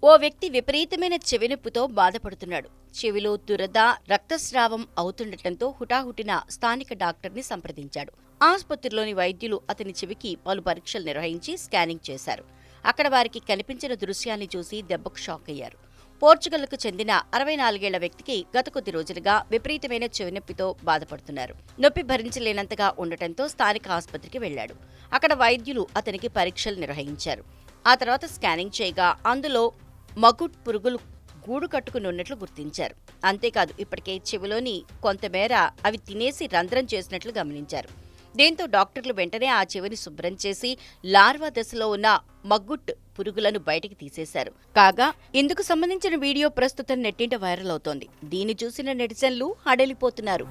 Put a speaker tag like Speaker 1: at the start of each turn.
Speaker 1: ఓ వ్యక్తి విపరీతమైన చెవినొప్పితో బాధపడుతున్నాడు. చెవిలో దురద, రక్తస్రావం అవుతుండటంతో హుటాహుటిన స్థానిక డాక్టర్ని సంప్రదించాడు. ఆసుపత్రిలోని వైద్యులు అతని చెవికి పలు పరీక్షలు నిర్వహించి స్కానింగ్ చేశారు. అక్కడ వారికి కనిపించిన దృశ్యాన్ని చూసి దెబ్బకు షాక్ అయ్యారు. పోర్చుగల్కు చెందిన 64 వ్యక్తికి గత కొద్ది రోజులుగా విపరీతమైన చెవినొప్పితో బాధపడుతున్నారు. నొప్పి భరించలేనంతగా ఉండటంతో స్థానిక ఆసుపత్రికి వెళ్లాడు. అక్కడ వైద్యులు అతనికి పరీక్షలు నిర్వహించారు. ఆ తర్వాత స్కానింగ్ చేయగా అందులో మగుట్ పురుగులు గూడు కట్టుకుని ఉన్నట్లు గుర్తించారు. అంతేకాదు, ఇప్పటికే చెవిలోని కొంతమేర అవి తినేసి రంధ్రం చేసినట్లు గమనించారు. దీంతో డాక్టర్లు వెంటనే ఆ చెవిని శుభ్రం చేసి లార్వా దశలో ఉన్న మగ్గుట్ పురుగులను బయటికి తీసేశారు. కాగా ఇందుకు సంబంధించిన వీడియో ప్రస్తుతం నెట్టింట వైరల్ అవుతోంది. దీన్ని చూసిన నెటిజన్లు హడలిపోతున్నారు.